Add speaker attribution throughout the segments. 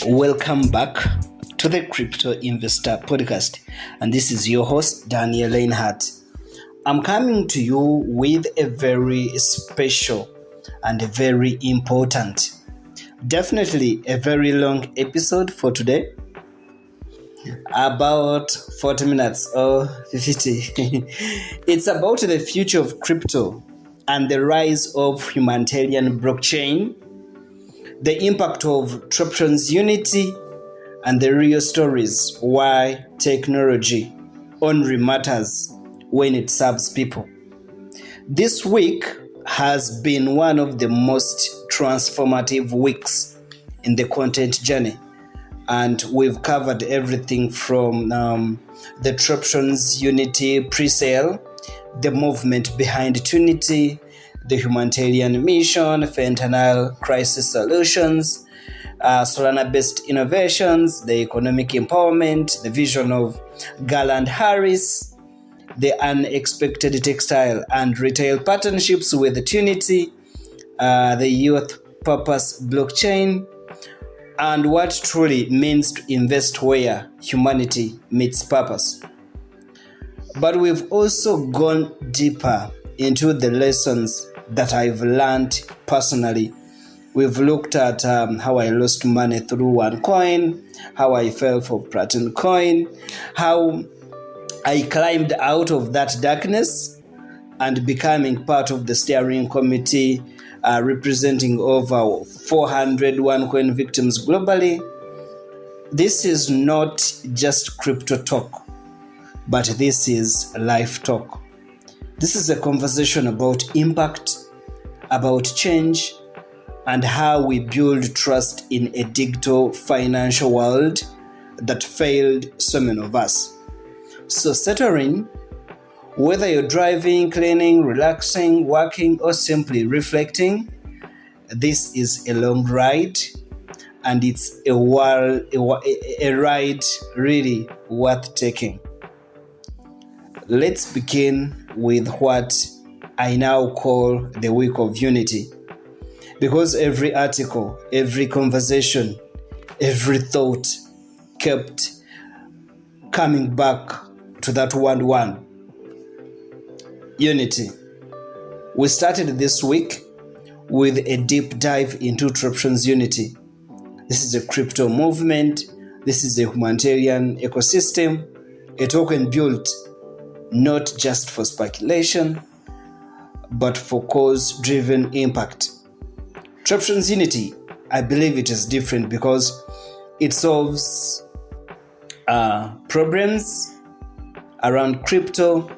Speaker 1: Welcome back to the Crypto Investar Podcast, and this is your host Daniel Leinhardt. I'm coming to you with a very special and a very important, definitely a very long episode for today, about 40 minutes or 50. It's about the future of crypto and the rise of humanitarian blockchain, the impact of TroptionsUnity, and the real stories why technology only matters when it serves people. This week has been one of the most transformative weeks in the content journey, and we've covered everything from the TroptionsUnity pre-sale, the movement behind Unity, the humanitarian mission, fentanyl crisis solutions, Solana-based innovations, the economic empowerment, the vision of Garland Harris, the unexpected textile and retail partnerships with Unity, the youth purpose blockchain, and what truly means to invest where humanity meets purpose. But we've also gone deeper into the lessons that I've learned personally. We've looked at how I lost money through one coin, how I fell for Platinum coin, how I climbed out of that darkness and becoming part of the steering committee representing over 400 OneCoin victims globally. This is not just crypto talk, but this is life talk. This is a conversation about impact, about change, and how we build trust in a digital financial world that failed so many of us. So settle in, whether you're driving, cleaning, relaxing, working, or simply reflecting. This is a long ride, and it's a ride really worth taking. Let's begin with what I now call the week of unity. Because every article, every conversation, every thought kept coming back to that one. Unity. We started this week with a deep dive into TroptionsUnity. This is a crypto movement. This is a humanitarian ecosystem, a token built not just for speculation, but for cause-driven impact. TroptionsUnity, I believe it is different because it solves problems around crypto.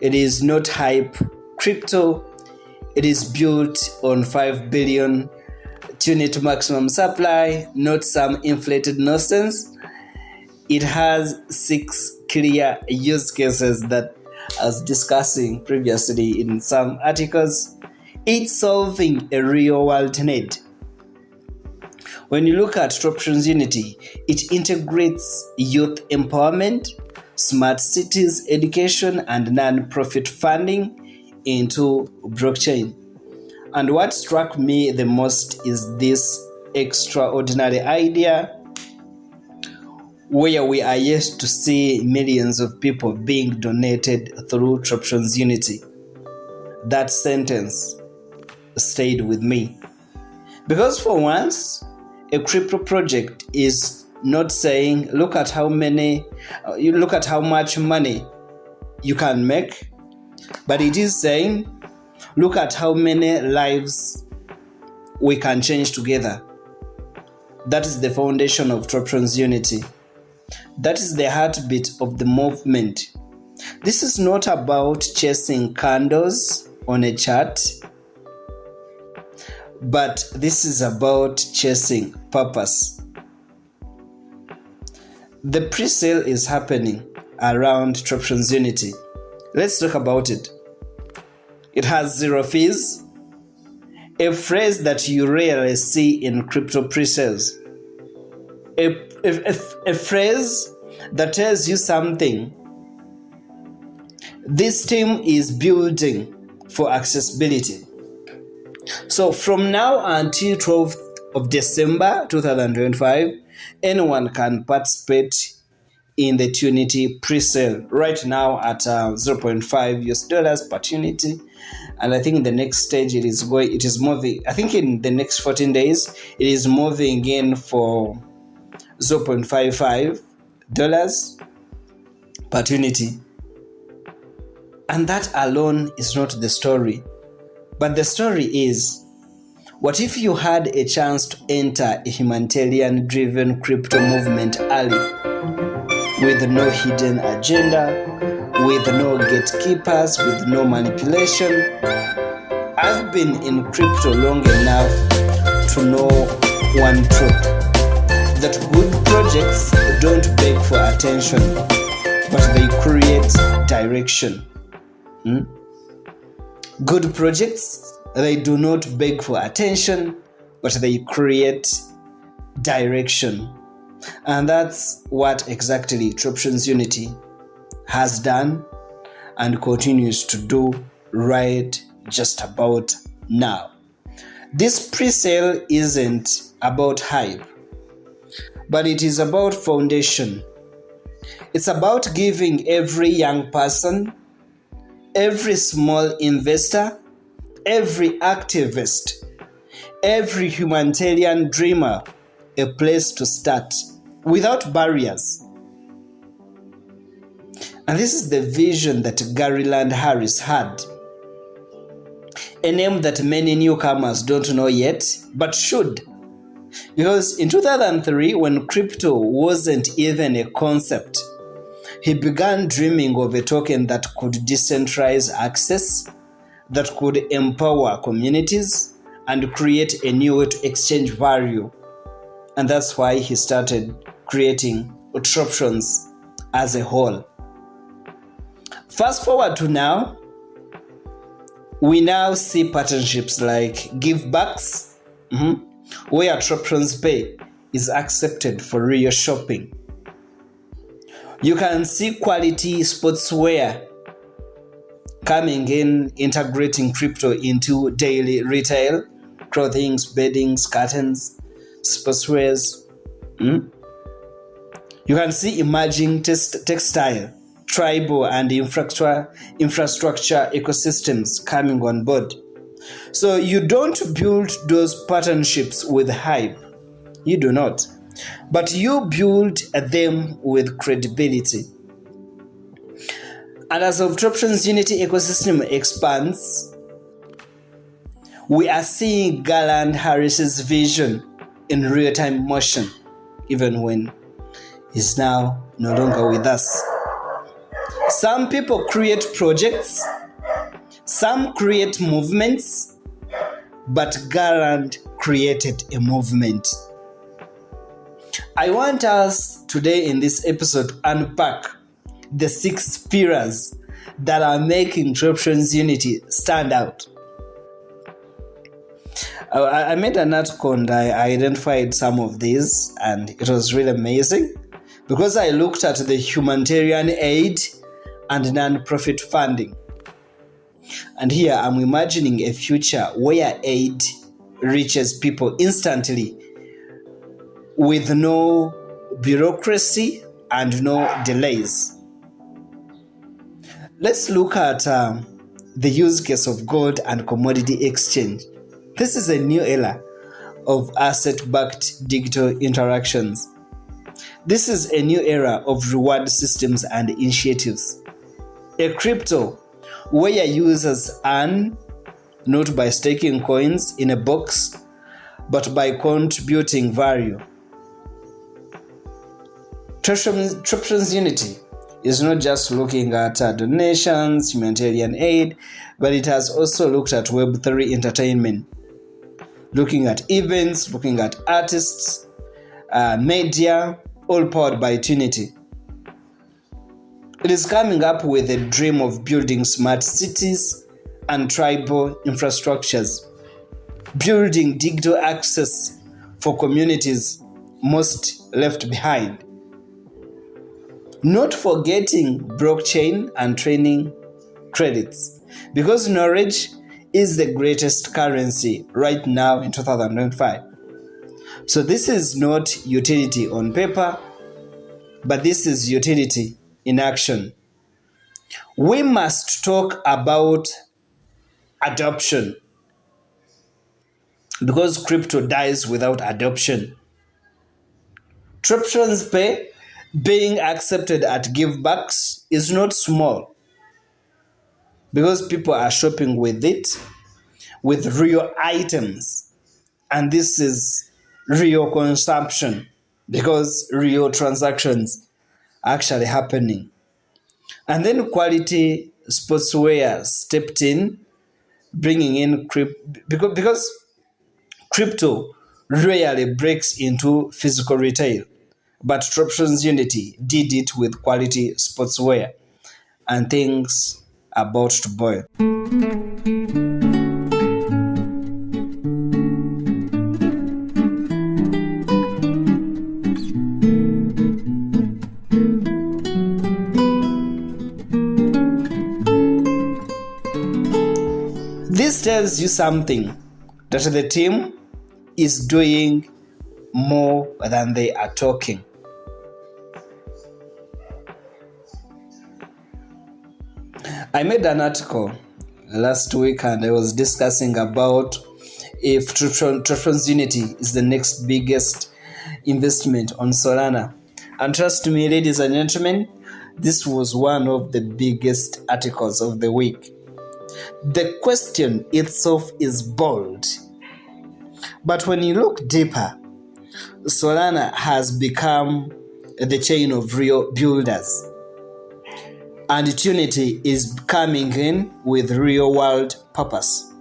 Speaker 1: It is not hype crypto. It is built on 5 billion unit maximum supply, not some inflated nonsense. It has 6 clear use cases that I was discussing previously in some articles. It's solving a real world need. When you look at TroptionsUnity, it integrates youth empowerment, smart cities education, and non-profit funding into blockchain. And what struck me the most is this extraordinary idea where we are yet to see millions of people being donated through TroptionsUnity. That sentence stayed with me. Because for once, a crypto project is not saying, look at how much money you can make, but it is saying, look at how many lives we can change together. That is the foundation of TroptionsUnity. That is the heartbeat of the movement. This is not about chasing candles on a chart, but this is about chasing purpose. The pre-sale is happening around TroptionsUnity. Let's talk about it. It has 0 fees, a phrase that you rarely see in crypto pre-sales. A phrase that tells you something. This team is building for accessibility. So from now until 12th of December 2025, anyone can participate in the TUnity pre-sale right now at $0.5 per TUnity. And I think in the next stage it is moving. I think in the next 14 days it is moving in for $0.55 per TUnity. And that alone is not the story. But the story is, what if you had a chance to enter a humanitarian-driven crypto movement early, with no hidden agenda, with no gatekeepers, with no manipulation? I've been in crypto long enough to know one truth, that good projects don't beg for attention, but they create direction. Good projects, they do not beg for attention, but they create direction. And that's what exactly TroptionsUnity has done and continues to do right just about now. This pre-sale isn't about hype, but it is about foundation. It's about giving every young person, every small investor, every activist, every humanitarian dreamer a place to start without barriers. And this is the vision that Gary Leinhardt had, a name that many newcomers don't know yet, but should. Because in 2003, when crypto wasn't even a concept, he began dreaming of a token that could decentralize access, that could empower communities, and create a new way to exchange value. And that's why he started creating Troptions as a whole. Fast forward to now, we now see partnerships like givebacks, where Troptions Pay is accepted for real shopping. You can see quality sportswear coming in, integrating crypto into daily retail, clothing, beddings, curtains, sportswears. You can see emerging textile, tribal, and infrastructure ecosystems coming on board. So you don't build those partnerships with hype. You do not. But you build them with credibility. And as of TroptionsUnity ecosystem expands, we are seeing Garland Harris's vision in real-time motion, even when he's now no longer with us. Some people create projects, some create movements, but Garland created a movement. I want us today in this episode to unpack the 6 pillars that are making TroptionsUnity stand out. I made an article and I identified some of these, and it was really amazing because I looked at the humanitarian aid and non-profit funding. And here I'm imagining a future where aid reaches people instantly with no bureaucracy and no delays. Let's look at the use case of gold and commodity exchange. This is a new era of asset-backed digital interactions. This is a new era of reward systems and initiatives. A crypto where users earn not by staking coins in a box, but by contributing value. TroptionsUnity is not just looking at donations, humanitarian aid, but it has also looked at Web3 entertainment, looking at events, looking at artists, media, all powered by TUnity. It is coming up with a dream of building smart cities and tribal infrastructures, building digital access for communities most left behind. Not forgetting blockchain and training credits, because knowledge is the greatest currency right now in 2005. So this is not utility on paper, but this is utility in action. We must talk about adoption, because crypto dies without adoption. Troptions pay being accepted at givebacks is not small, because people are shopping with it, with real items, and this is real consumption, because real transactions are actually happening. And then quality sportswear stepped in, bringing in because crypto rarely breaks into physical retail, but TroptionsUnity did it with quality sportswear, and things are about to boil. This tells you something, that the team is doing more than they are talking. I made an article last week and I was discussing about if TroptionsUnity is the next biggest investment on Solana. And trust me, ladies and gentlemen, this was one of the biggest articles of the week. The question itself is bold, but when you look deeper, Solana has become the chain of real builders, and Unity is coming in with real-world purpose.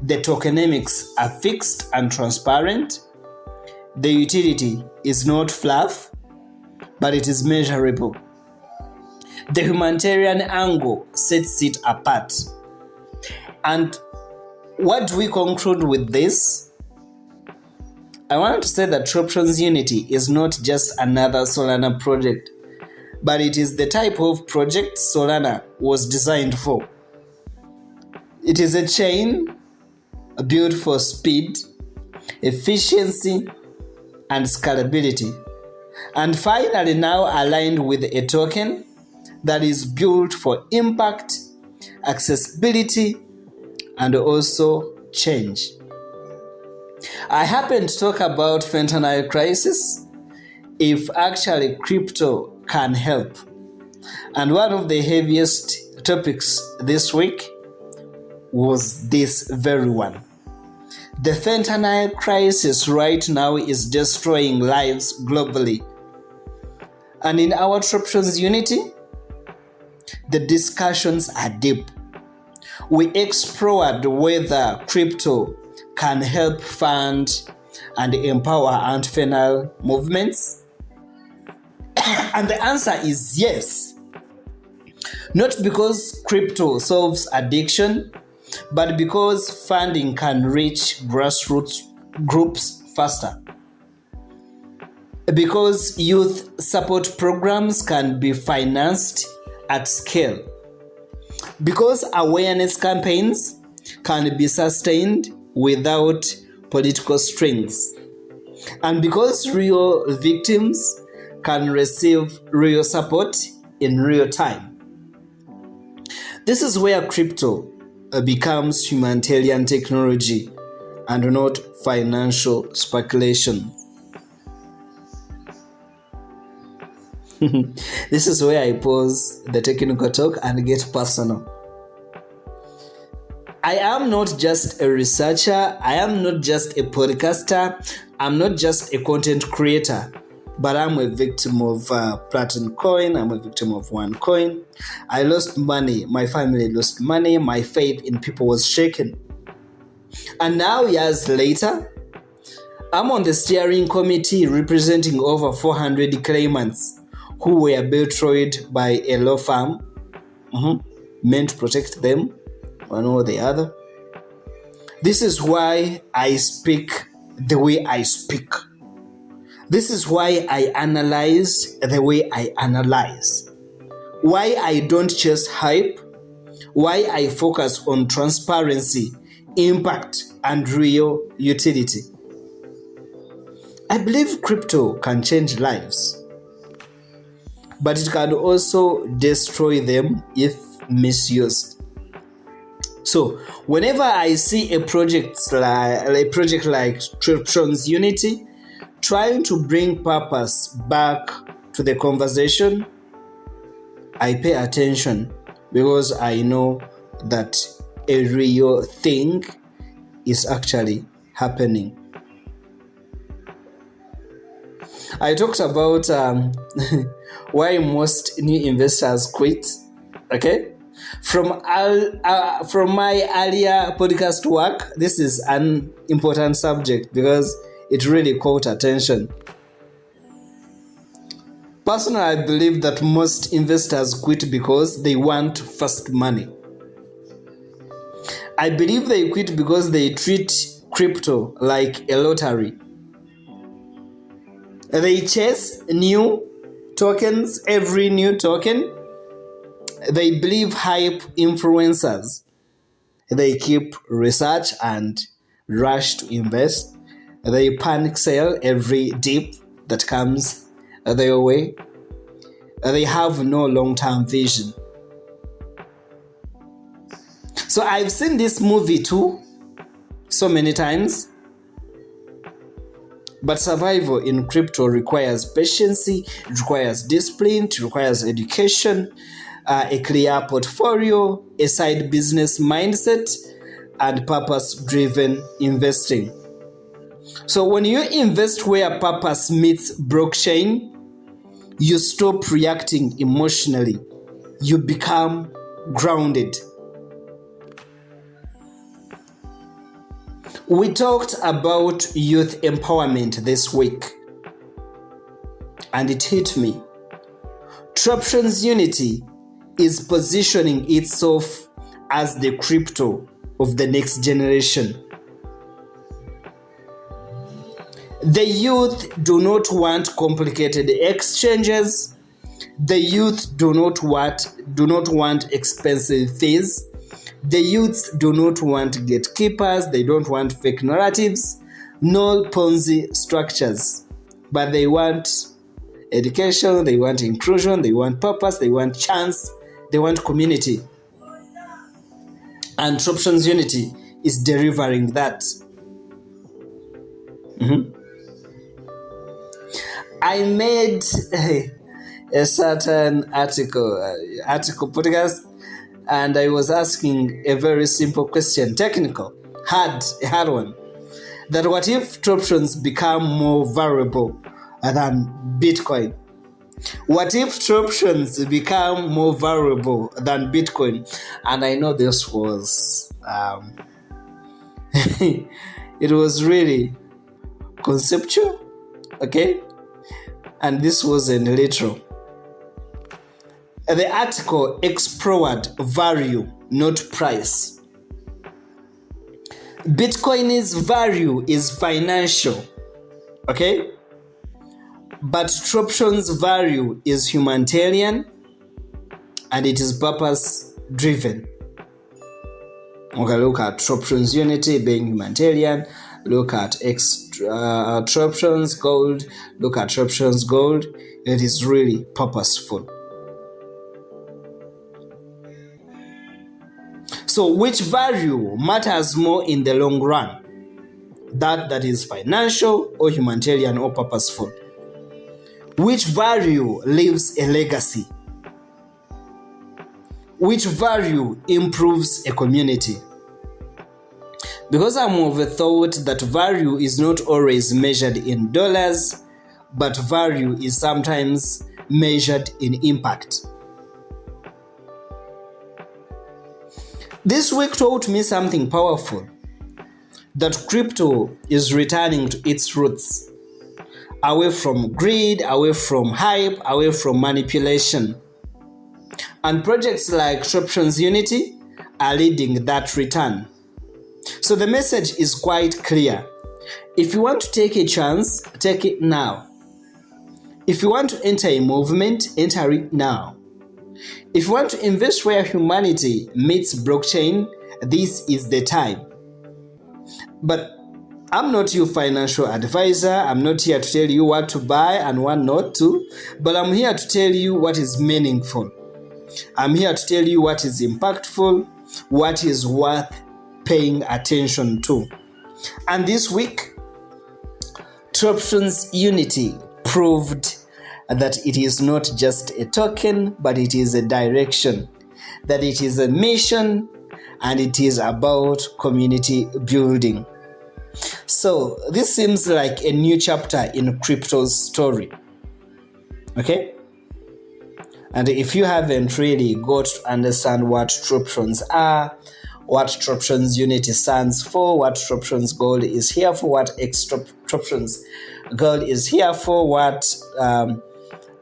Speaker 1: The tokenomics are fixed and transparent. The utility is not fluff, but it is measurable. The humanitarian angle sets it apart. And what do we conclude with this? I want to say that TroptionsUnity is not just another Solana project, but it is the type of project Solana was designed for. It is a chain built for speed, efficiency, and scalability, and finally now aligned with a token that is built for impact, accessibility, and also change. I happen to talk about fentanyl crisis, if actually crypto can help. And one of the heaviest topics this week was this very one. The fentanyl crisis right now is destroying lives globally. And in our TroptionsUnity, the discussions are deep. We explored whether crypto can help fund and empower anti-fentanyl movements. And the answer is yes. Not because crypto solves addiction, but because funding can reach grassroots groups faster. Because youth support programs can be financed at scale. Because awareness campaigns can be sustained without political strings. And because real victims can receive real support in real time. This is where crypto becomes humanitarian technology and not financial speculation. This is where I pause the technical talk and get personal. I am not just a researcher, I am not just a podcaster, I'm not just a content creator, but I'm a victim of Platinum Coin, I'm a victim of OneCoin. I lost money, my family lost money, my faith in people was shaken. And now, years later, I'm on the steering committee representing over 400 claimants who were betrayed by a law firm meant to protect them, one or the other. This is why I speak the way I speak. This is why I analyze the way I analyze. Why I don't chase hype. Why I focus on transparency, impact, and real utility. I believe crypto can change lives, but it can also destroy them if misused. So whenever I see a project like TroptionsUnity trying to bring purpose back to the conversation, I pay attention because I know that a real thing is actually happening. I talked about why most new investors quit. Okay, from my earlier podcast work, this is an important subject because it really caught attention. Personally, I believe that most investors quit because they want fast money. I believe they quit because they treat crypto like a lottery. They chase new tokens, every new token. They believe hype influencers. They keep research and rush to invest. They panic sell every dip that comes their way. They have no long-term vision. So I've seen this movie too so many times. But survival in crypto requires patience, it requires discipline, it requires education, a clear portfolio, a side business mindset, and purpose-driven investing. So when you invest where purpose meets blockchain, you stop reacting emotionally. You become grounded. We talked about youth empowerment this week, and it hit me. TroptionsUnity is positioning itself as the crypto of the next generation. The youth do not want complicated exchanges. The youth do not want expensive fees. The youths do not want gatekeepers, they don't want fake narratives, no Ponzi structures. But they want education, they want inclusion, they want purpose, they want chance, they want community. And TroptionsUnity is delivering that. I made a certain article podcast, and I was asking a very simple question, technical, hard one. That what if Troptions become more valuable than Bitcoin? What if Troptions become more valuable than Bitcoin? And I know this was, it was really conceptual, okay? And this wasn't literal. The article explored value, not price. Bitcoin's value is financial, okay? But Troptions' value is humanitarian and it is purpose-driven. Okay, look at TroptionsUnity being humanitarian. Look at Troptions Gold. Look at Troptions Gold. It is really purposeful. So which value matters more in the long run? That is financial or humanitarian or purposeful? Which value leaves a legacy? Which value improves a community? Because I'm of the thought that value is not always measured in dollars, but value is sometimes measured in impact. This week taught me something powerful, that crypto is returning to its roots, away from greed, away from hype, away from manipulation. And projects like TroptionsUnity are leading that return. So the message is quite clear. If you want to take a chance, take it now. If you want to enter a movement, enter it now. If you want to invest where humanity meets blockchain, this is the time. But I'm not your financial advisor. I'm not here to tell you what to buy and what not to, but I'm here to tell you what is meaningful. I'm here to tell you what is impactful, what is worth paying attention to. And this week, TroptionsUnity proved that it is not just a token, but it is a direction, that it is a mission, and it is about community building. So this seems like a new chapter in crypto's story. Okay? And if you haven't really got to understand what Troptions are, what TroptionsUnity stands for, what Troptions Gold is here for, what Troptions Gold is here for, what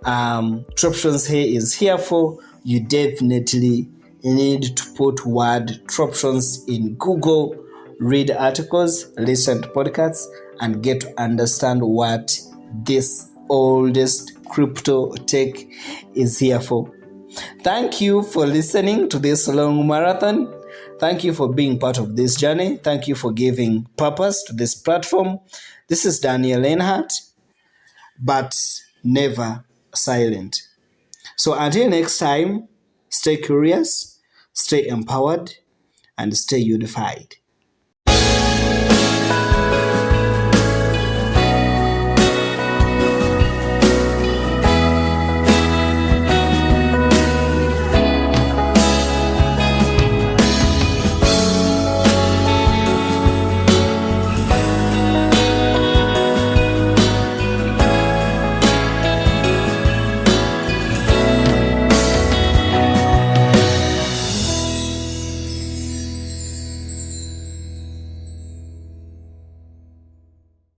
Speaker 1: Troptions here is here for, you definitely need to put word Troptions in Google, read articles, listen to podcasts, and get to understand what this oldest crypto tech is here for. Thank you for listening to this long marathon. Thank you for being part of this journey. Thank you for giving purpose to this platform. This is Daniel Leinhardt, but never silent. So until next time, stay curious, stay empowered, and stay unified.